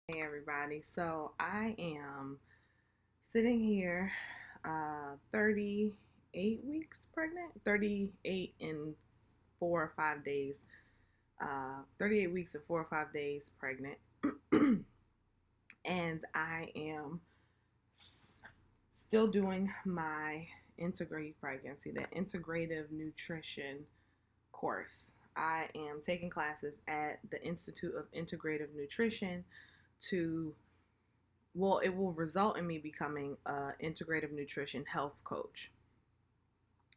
Hey everybody, so I am sitting here 38 weeks pregnant, 38 and 4 or 5 days, 38 weeks and 4 or 5 days pregnant, and I am still doing my integrative pregnancy, the integrative nutrition course. I am taking classes at the Institute of Integrative Nutrition to it will result in me becoming an integrative nutrition health coach.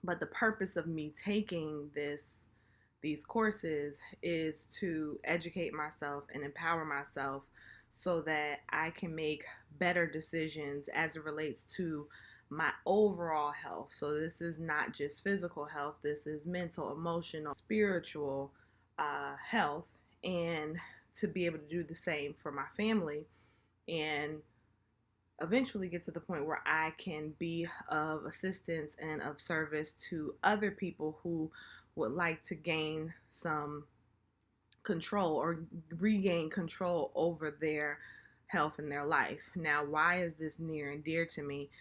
But the purpose of me taking these courses is to educate myself and empower myself so that I can make better decisions as it relates to my overall health. So this is not just physical health, this is mental, emotional, spiritual health, and to be able to do the same for my family and eventually get to the point where I can be of assistance and of service to other people who would like to gain some control or regain control over their health and their life. Now, why is this near and dear to me?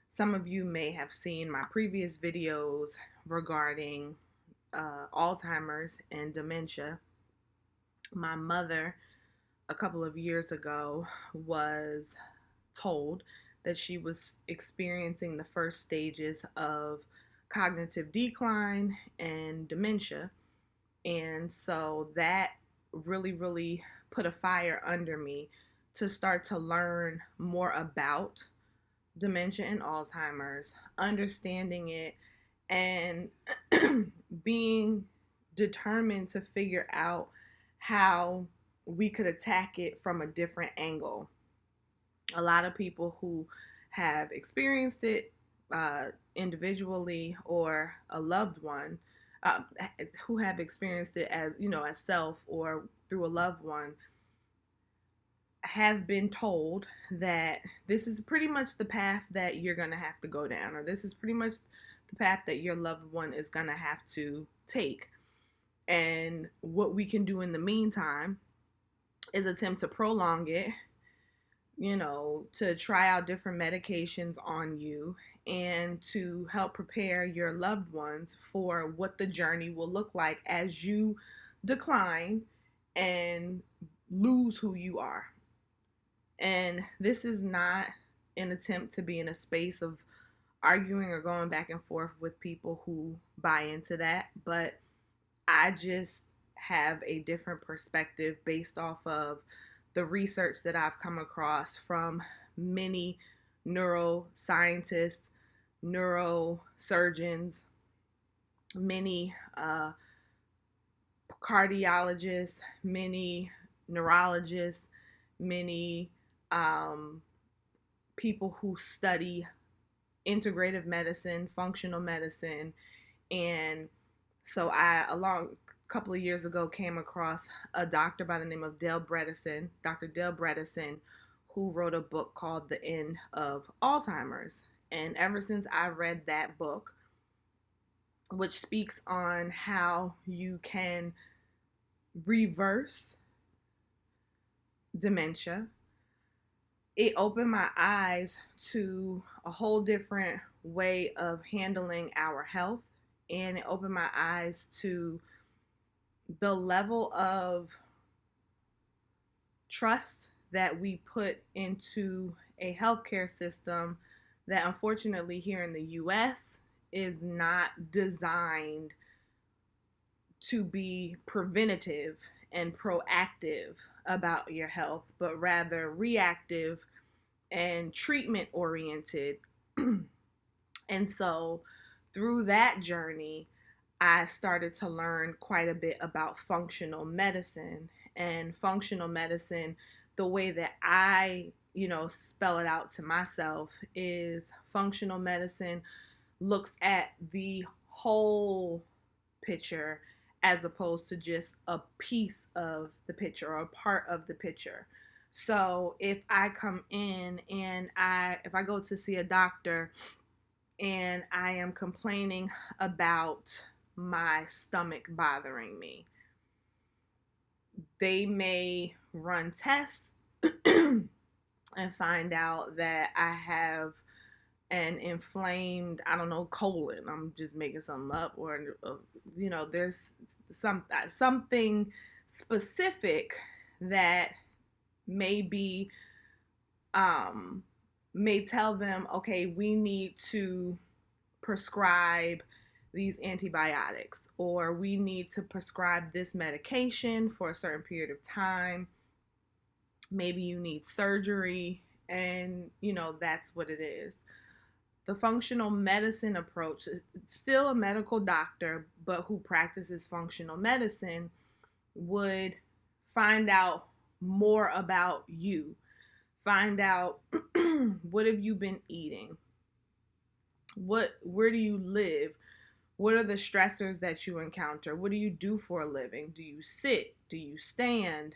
Some of you may have seen my previous videos regarding Alzheimer's and dementia. My mother, a couple of years ago, was told that she was experiencing the first stages of cognitive decline and dementia. And so that really put a fire under me to start to learn more about dementia and Alzheimer's, understanding it, and being determined to figure out how we could attack it from a different angle. A lot of people who have experienced it individually or a loved one uh, who have experienced it as as self or through a loved one have been told that this is pretty much the path that you're going to have to go down, or this is pretty much the path that your loved one is going to have to take. And what we can do in the meantime is attempt to prolong it, to try out different medications on you and to help prepare your loved ones for what the journey will look like as you decline and lose who you are. And this is not an attempt to be in a space of arguing or going back and forth with people who buy into that, but I just have a different perspective based off of the research that I've come across from many neuroscientists, neurosurgeons, many cardiologists, many neurologists, many people who study integrative medicine, functional medicine. And so along a couple of years ago, came across a doctor by the name of Dr. Dale Bredesen, who wrote a book called The End of Alzheimer's. And ever since I read that book, which speaks on how you can reverse dementia, it opened my eyes to a whole different way of handling our health. And it opened my eyes to the level of trust that we put into a healthcare system that unfortunately here in the US is not designed to be preventative and proactive about your health, but rather reactive and treatment oriented. And so through that journey, I started to learn quite a bit about functional medicine. And functional medicine, the way that I, spell it out to myself, is functional medicine looks at the whole picture as opposed to just a piece of the picture or a part of the picture. So if I come in and if I go to see a doctor and I am complaining about my stomach bothering me, they may run tests and find out that I have an inflamed, I don't know, colon. I'm just making something up, or there's something specific that may be um, may tell them, okay, we need to prescribe these antibiotics, or we need to prescribe this medication for a certain period of time. Maybe you need surgery, and that's what it is. The functional medicine approach is still a medical doctor, but who practices functional medicine would find out more about you. Find out what have you been eating? Where do you live? What are the stressors that you encounter? What do you do for a living? Do you sit? Do you stand?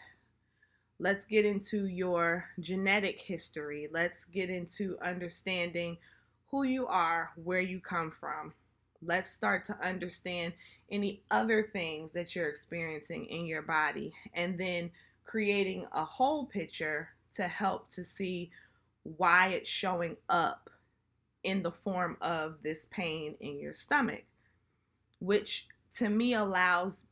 Let's get into your genetic history. Let's get into understanding who you are, where you come from. Let's start to understand any other things that you're experiencing in your body, and then creating a whole picture to help to see why it's showing up in the form of this pain in your stomach, which to me allows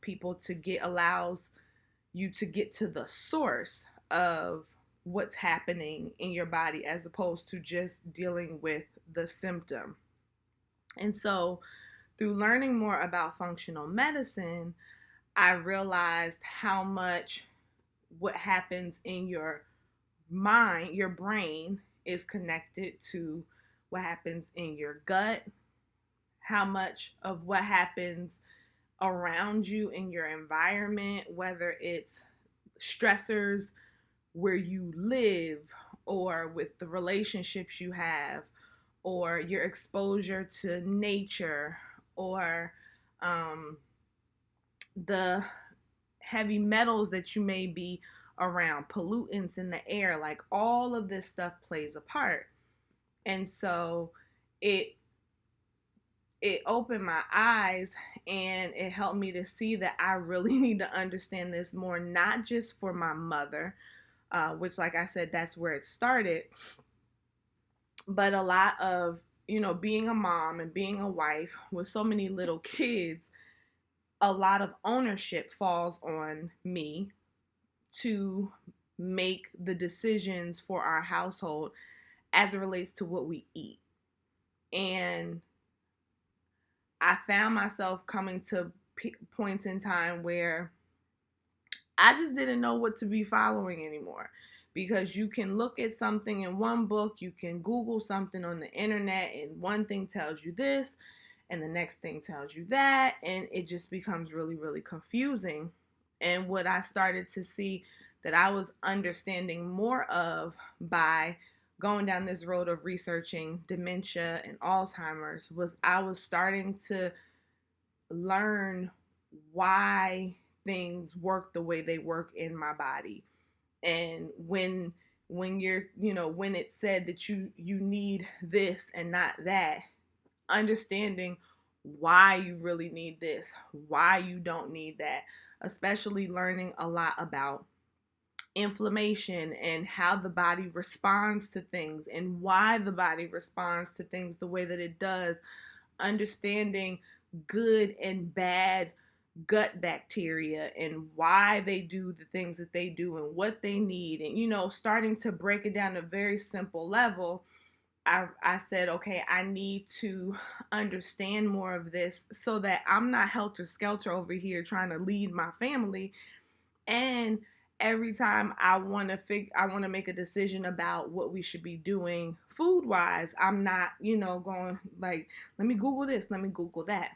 you to get to the source of what's happening in your body, as opposed to just dealing with the symptom. And so through learning more about functional medicine, I realized how much what happens in your mind, your brain, is connected to what happens in your gut, how much of what happens around you in your environment, whether it's stressors where you live, or with the relationships you have, or your exposure to nature, or the heavy metals that you may be around, pollutants in the air, like all of this stuff plays a part. And so it opened my eyes, and it helped me to see that I really need to understand this more, not just for my mother, which, like I said, that's where it started, but a lot of, being a mom and being a wife with so many little kids, a lot of ownership falls on me to make the decisions for our household as it relates to what we eat. And I found myself coming to points in time where I just didn't know what to be following anymore, because you can look at something in one book, you can Google something on the internet, and one thing tells you this, and the next thing tells you that, and it just becomes really, really confusing. And what I started to see that I was understanding more of by going down this road of researching dementia and Alzheimer's was I was starting to learn why things work the way they work in my body. And when you're, when it said that you need this and not that, understanding why you really need this, why you don't need that, especially learning a lot about inflammation and how the body responds to things and why the body responds to things the way that it does, understanding good and bad gut bacteria and why they do the things that they do and what they need, and starting to break it down to a very simple level. I said, okay, I need to understand more of this so that I'm not helter skelter over here trying to lead my family. And every time I want to make a decision about what we should be doing food wise, I'm not, going like, let me Google this, let me Google that.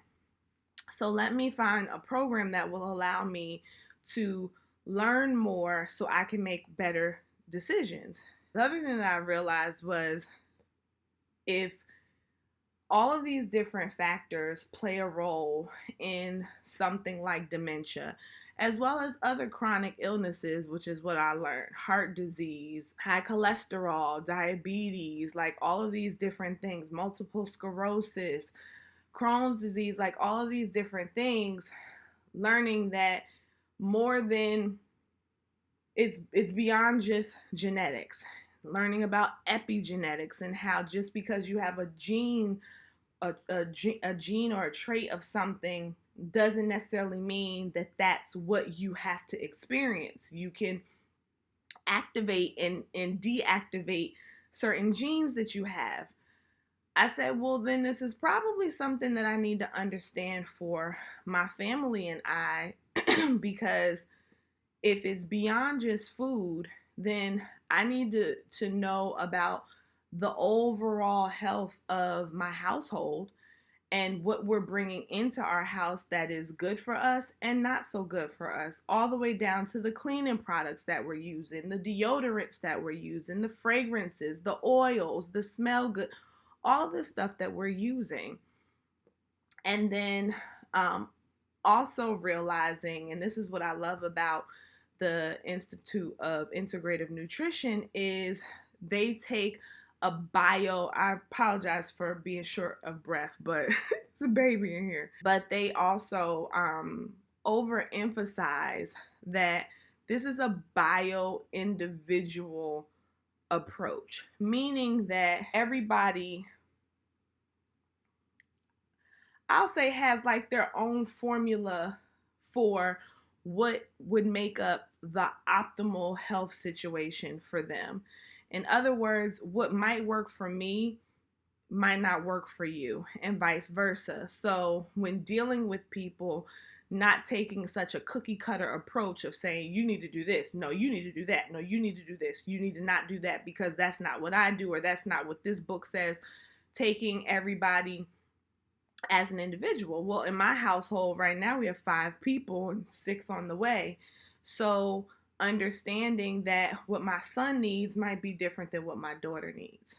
So let me find a program that will allow me to learn more so I can make better decisions. The other thing that I realized was, if all of these different factors play a role in something like dementia, as well as other chronic illnesses, which is what I learned, heart disease, high cholesterol, diabetes, like all of these different things, multiple sclerosis, Crohn's disease, like all of these different things, learning that more than it's beyond just genetics. Learning about epigenetics and how just because you have a gene, a gene or a trait of something doesn't necessarily mean that that's what you have to experience. You can activate and deactivate certain genes that you have. I said, well, then this is probably something that I need to understand for my family and I, because if it's beyond just food, then I need to know about the overall health of my household and what we're bringing into our house that is good for us and not so good for us, all the way down to the cleaning products that we're using, the deodorants that we're using, the fragrances, the oils, the smell good, all this stuff that we're using. And then also realizing, and this is what I love about the Institute of Integrative Nutrition, is they take I apologize for being short of breath, but it's a baby in here. But they also overemphasize that this is a bio individual approach, meaning that everybody, I'll say, has like their own formula for what would make up the optimal health situation for them. In other words, what might work for me might not work for you, and vice versa. So, when dealing with people, not taking such a cookie cutter approach of saying, you need to do this, no, you need to do that, no, you need to do this, you need to not do that because that's not what I do or that's not what this book says. Taking everybody as an individual. Well, in my household right now, we have 5 people and 6 on the way. So, understanding that what my son needs might be different than what my daughter needs.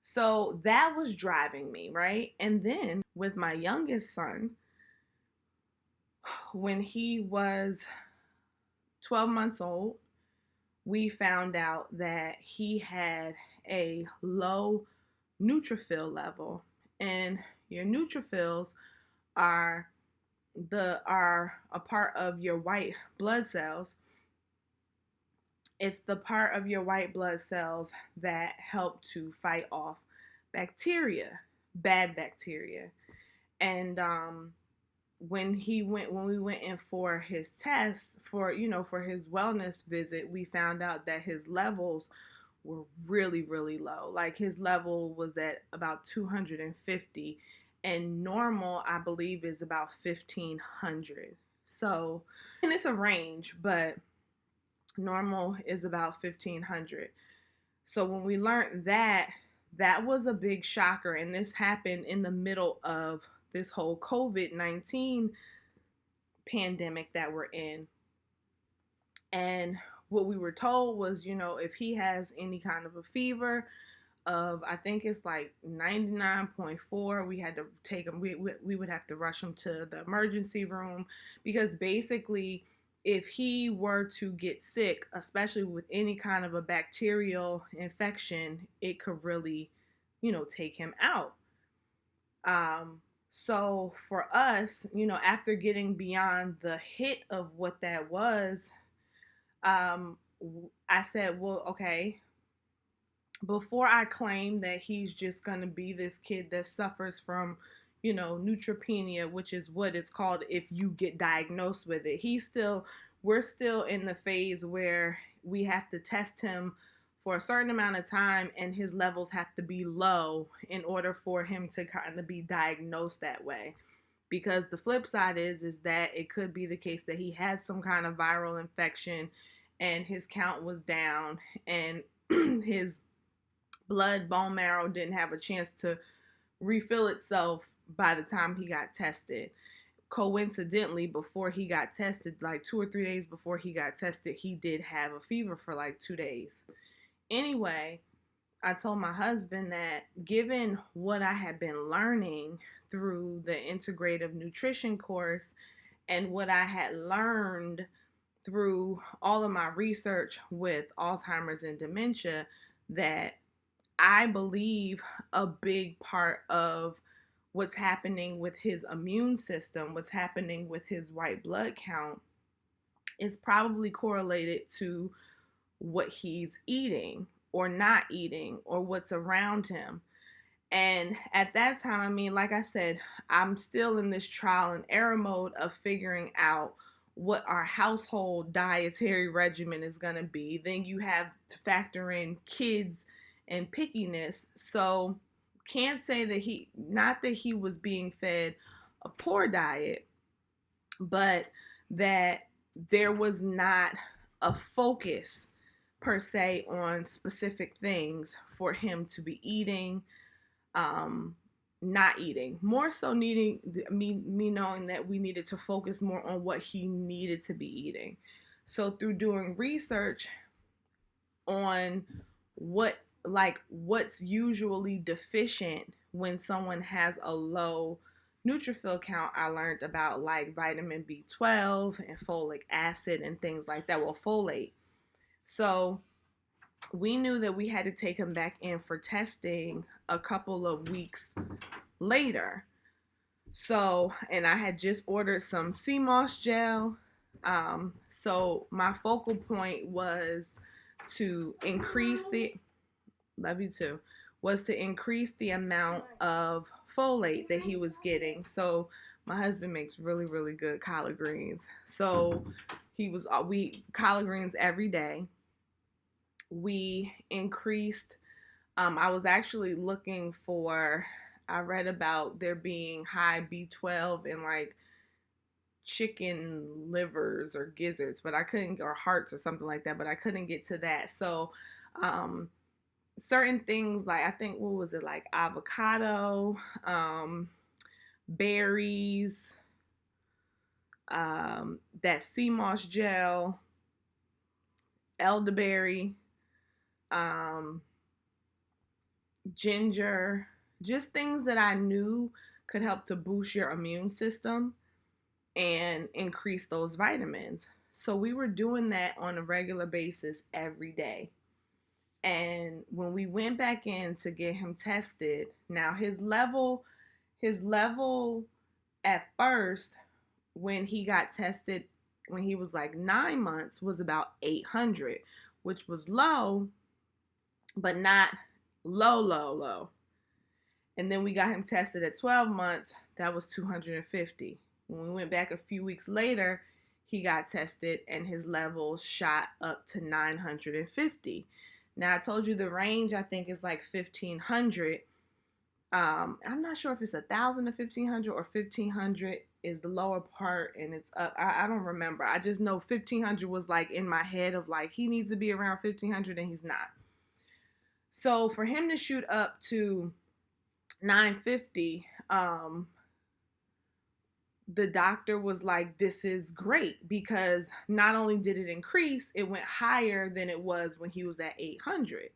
So, that was driving me, right? And then with my youngest son, when he was 12 months old, we found out that he had a low neutrophil level. And your neutrophils are a part of your white blood cells. It's the part of your white blood cells that help to fight off bacteria, bad bacteria. And when we went in for his test for his wellness visit, we found out that his levels were really, really low. Like his level was at about 250, and normal, I believe, is about 1500. So, and it's a range, but normal is about 1500. So when we learned that, that was a big shocker, and this happened in the middle of this whole COVID-19 pandemic that we're in. And what we were told was, if he has any kind of a fever of, I think it's like 99.4, we had to take him, we would have to rush him to the emergency room, because basically if he were to get sick, especially with any kind of a bacterial infection, it could really, take him out. So for us, after getting beyond the hit of what that was, I said, well, okay, before I claim that he's just going to be this kid that suffers from, neutropenia, which is what it's called if you get diagnosed with it, we're still in the phase where we have to test him for a certain amount of time, and his levels have to be low in order for him to kind of be diagnosed that way. Because the flip side is that it could be the case that he had some kind of viral infection and his count was down, and his bone marrow didn't have a chance to refill itself by the time he got tested. Coincidentally, before he got tested, like 2 or 3 days before he got tested, he did have a fever for like 2 days. Anyway, I told my husband that given what I had been learning through the integrative nutrition course and what I had learned through all of my research with Alzheimer's and dementia, that I believe a big part of what's happening with his immune system, what's happening with his white blood count, is probably correlated to what he's eating or not eating or what's around him. And at that time, I mean, like I said, I'm still in this trial and error mode of figuring out what our household dietary regimen is going to be. Then you have to factor in kids and pickiness. So, can't say that not that he was being fed a poor diet, but that there was not a focus per se on specific things for him to be eating, um, not eating. More so needing me knowing that we needed to focus more on what he needed to be eating. So through doing research on what's usually deficient when someone has a low neutrophil count, I learned about like vitamin B12 and folic acid and things like that. Well, folate. So we knew that we had to take him back in for testing a couple of weeks later. So, and I had just ordered some sea moss gel. So my focal point was to increase the, love you too, was to increase the amount of folate that he was getting. So my husband makes really, really good collard greens. So we collard greens every day. We increased, I was actually looking for, I read about there being high B12 in like chicken livers or gizzards, but I couldn't, or hearts or something like that, but I couldn't get to that. So, certain things like, I think, what was it, like avocado, berries, that sea moss gel, elderberry, ginger, just things that I knew could help to boost your immune system and increase those vitamins. So we were doing that on a regular basis every day. And when we went back in to get him tested, now his level at first when he got tested when he was like 9 months was about 800, which was low, but not low. And then we got him tested at 12 months, that was 250. When we went back a few weeks later, he got tested and his levels shot up to 950. Now, I told you the range, I think, is like 1500. I'm not sure if it's 1,000 to 1,500 or 1,500 is the lower part and it's up. I don't remember. I just know 1,500 was like in my head of like he needs to be around 1,500 and he's not. So for him to shoot up to 950, the doctor was like, this is great, because not only did it increase, it went higher than it was when he was at 800.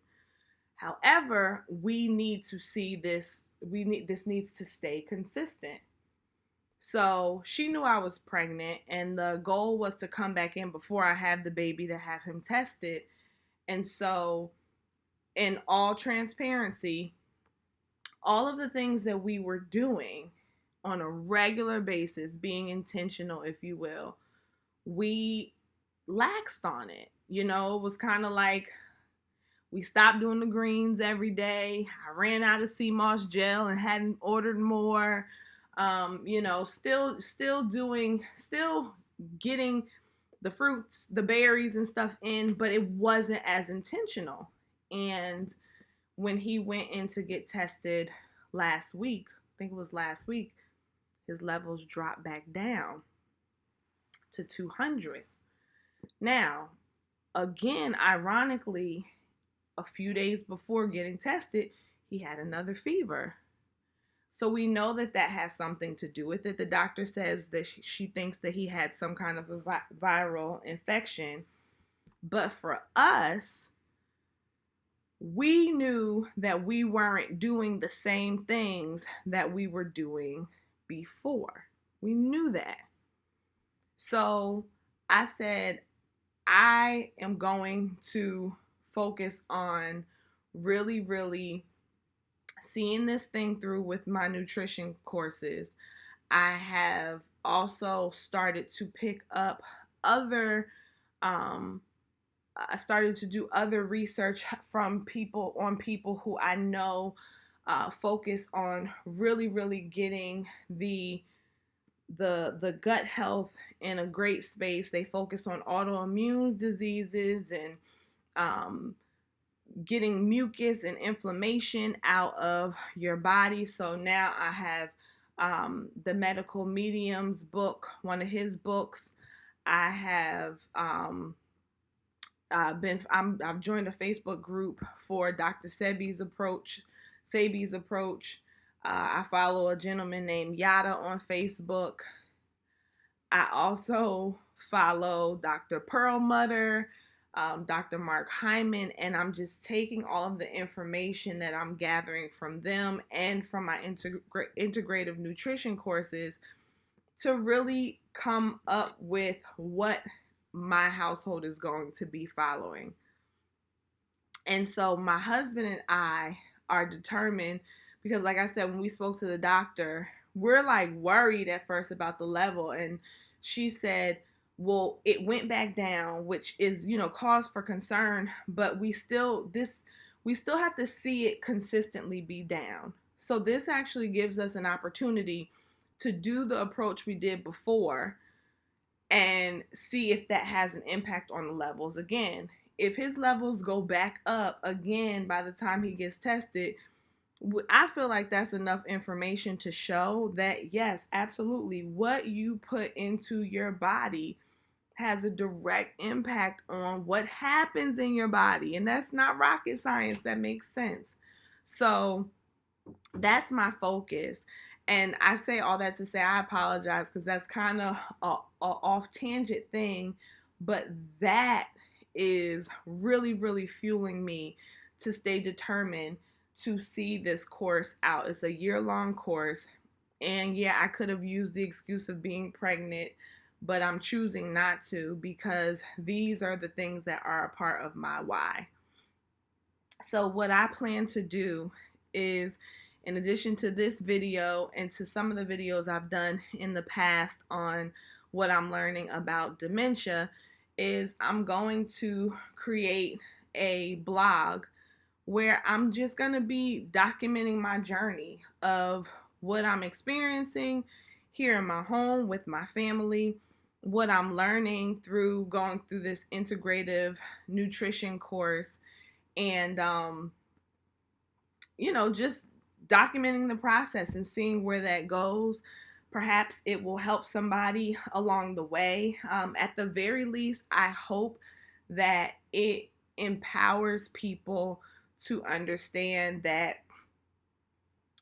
However, we need to see this, this needs to stay consistent. So she knew I was pregnant, and the goal was to come back in before I have the baby to have him tested. And so, in all transparency, all of the things that we were doing on a regular basis, being intentional, if you will, we laxed on it. You know, it was kind of like we stopped doing the greens every day. I ran out of sea moss gel and hadn't ordered more. You know, still getting the fruits, the berries and stuff in, but it wasn't as intentional. And when he went in to get tested last week, I think it was last week, his levels dropped back down to 200. Now, again, ironically, a few days before getting tested, he had another fever. So we know that that has something to do with it. The doctor says that she thinks that he had some kind of a viral infection. But for us, we knew that we weren't doing the same things that we were doing before. We knew that. So I said, I am going to focus on really, really seeing this thing through with my nutrition courses. I have also started to pick up other I started to do other research from people who I know focus on really getting the gut health in a great space. They focus on autoimmune diseases and um, getting mucus and inflammation out of your body. So now I have the Medical Medium's book, one of his books. I have I've joined a Facebook group for Dr. Sebi's approach. I follow a gentleman named Yada on Facebook. I also follow Dr. Perlmutter, Dr. Mark Hyman, and I'm just taking all of the information that I'm gathering from them and from my integrative nutrition courses to really come up with what my household is going to be following. And so my husband and I are determined because, like I said, when we spoke to the doctor, we're like worried at first about the level. And she said, well, it went back down, which is, cause for concern, but we still have to see it consistently be down. So this actually gives us an opportunity to do the approach we did before and see if that has an impact on the levels again. If his levels go back up again by the time he gets tested, I feel like that's enough information to show that, yes, absolutely, what you put into your body has a direct impact on what happens in your body. And that's not rocket science. That makes sense. So that's my focus. And I say all that to say I apologize because that's kind of a off tangent thing, but that is really fueling me to stay determined to see this course out. It's a year-long course, and yeah, I could have used the excuse of being pregnant, but I'm choosing not to because these are the things that are a part of my why. So what I plan to do is, in addition to this video and to some of the videos I've done in the past on what I'm learning about dementia, is I'm going to create a blog where I'm just going to be documenting my journey of what I'm experiencing here in my home with my family, what I'm learning through going through this integrative nutrition course, and just documenting the process and seeing where that goes. Perhaps it will help somebody along the way. At the very least, I hope that it empowers people to understand that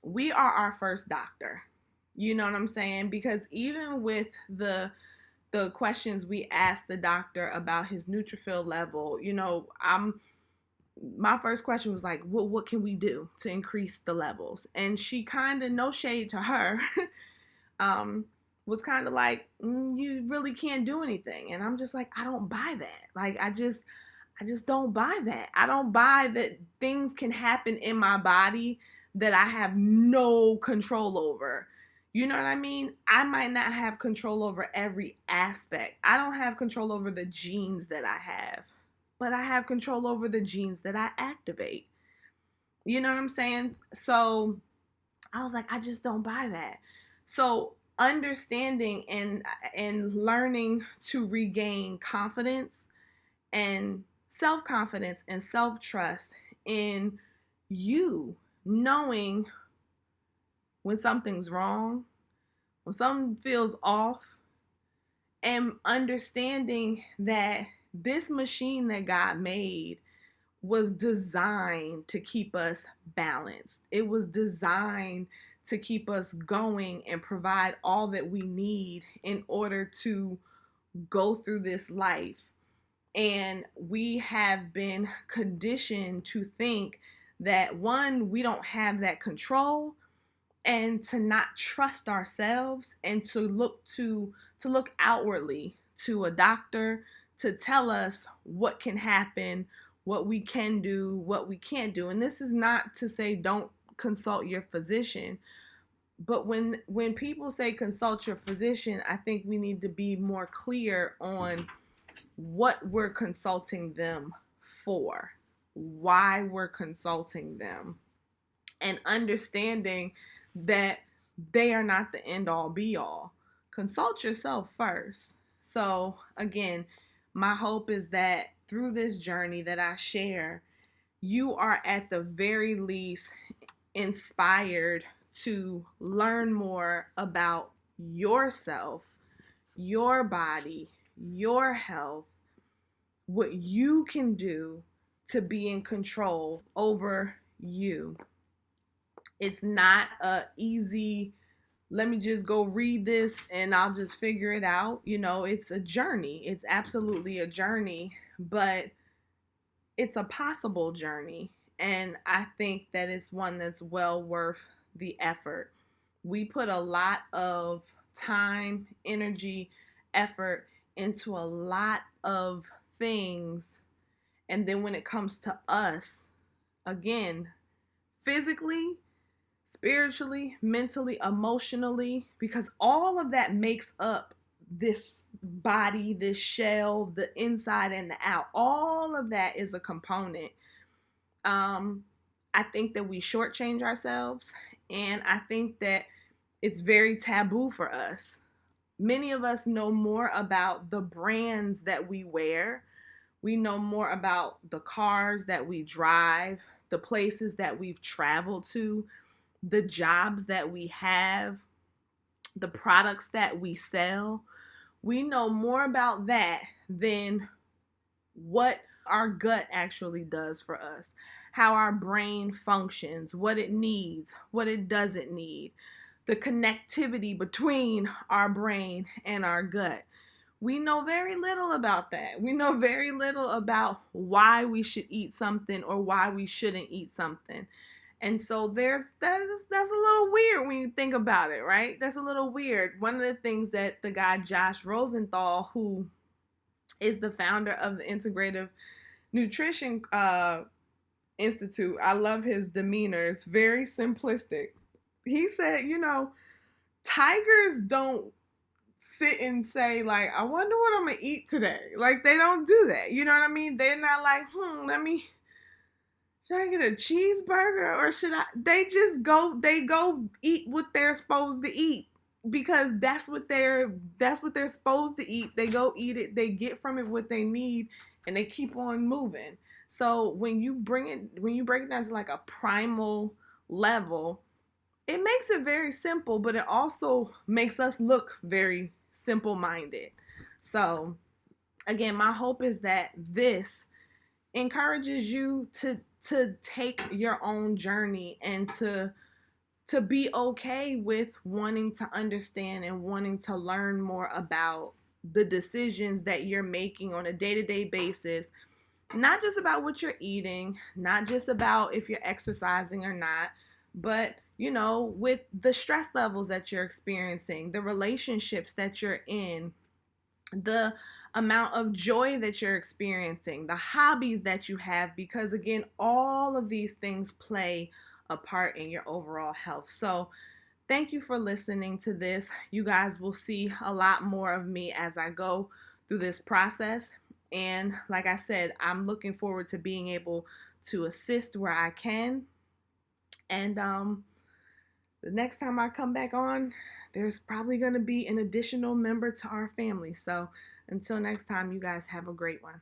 we are our first doctor. You know what I'm saying? Because even with the questions we asked the doctor about his neutrophil level, my first question was like, what can we do to increase the levels? And she kind of, no shade to her, was kind of like, you really can't do anything. And I'm just like, I don't buy that. Like, I just don't buy that. I don't buy that things can happen in my body that I have no control over. You know what I mean? I might not have control over every aspect. I don't have control over the genes that I have, but I have control over the genes that I activate. You know what I'm saying? So I was like, I just don't buy that. So understanding and learning to regain confidence and self-confidence and self-trust in you knowing when something's wrong, when something feels off, and understanding that this machine that God made was designed to keep us balanced. It was designed to keep us going and provide all that we need in order to go through this life. And we have been conditioned to think that, one, we don't have that control, and to not trust ourselves, and to look outwardly to a doctor to tell us what can happen, what we can do, what we can't do. And this is not to say don't consult your physician, But when people say consult your physician, I think we need to be more clear on what we're consulting them for, why we're consulting them, and understanding that they are not the end all be all. Consult yourself first. So, again, my hope is that through this journey that I share, you are at the very least inspired to learn more about yourself, your body, your health, what you can do to be in control over you. It's not a easy, let me just go read this and I'll just figure it out. It's a journey. It's absolutely a journey, but it's a possible journey. And I think that it's one that's well worth the effort. We put a lot of time, energy, effort into a lot of things. And then when it comes to us, again, physically, spiritually, mentally, emotionally, because all of that makes up this body, this shell, the inside and the out. All of that is a component. I think that we shortchange ourselves, and I think that it's very taboo for us. Many of us know more about the brands that we wear. We know more about the cars that we drive, the places that we've traveled to, the jobs that we have, the products that we sell. We know more about that than what our gut actually does for us, how our brain functions, what it needs, what it doesn't need, the connectivity between our brain and our gut. We know very little about that. We know very little about why we should eat something or why we shouldn't eat something. And so that's a little weird when you think about it, right? That's a little weird. One of the things that the guy Josh Rosenthal, who is the founder of the Integrative Nutrition Institute, I love his demeanor. It's very simplistic. He said, tigers don't sit and say, like, I wonder what I'm gonna eat today. Like, they don't do that. You know what I mean? They're not like, should I get a cheeseburger or should I? They go eat what they're supposed to eat because that's what they're supposed to eat. They go eat it, they get from it what they need, and they keep on moving. So when you break it down to like a primal level, it makes it very simple, but it also makes us look very simple minded. So, again, my hope is that this encourages you to take your own journey and to be okay with wanting to understand and wanting to learn more about the decisions that you're making on a day-to-day basis, not just about what you're eating, not just about if you're exercising or not, but with the stress levels that you're experiencing, the relationships that you're in, the amount of joy that you're experiencing, the hobbies that you have, because again, all of these things play a part in your overall health. So, thank you for listening to this. You guys will see a lot more of me as I go through this process. And like I said, I'm looking forward to being able to assist where I can. And the next time I come back on, there's probably going to be an additional member to our family. So until next time, you guys have a great one.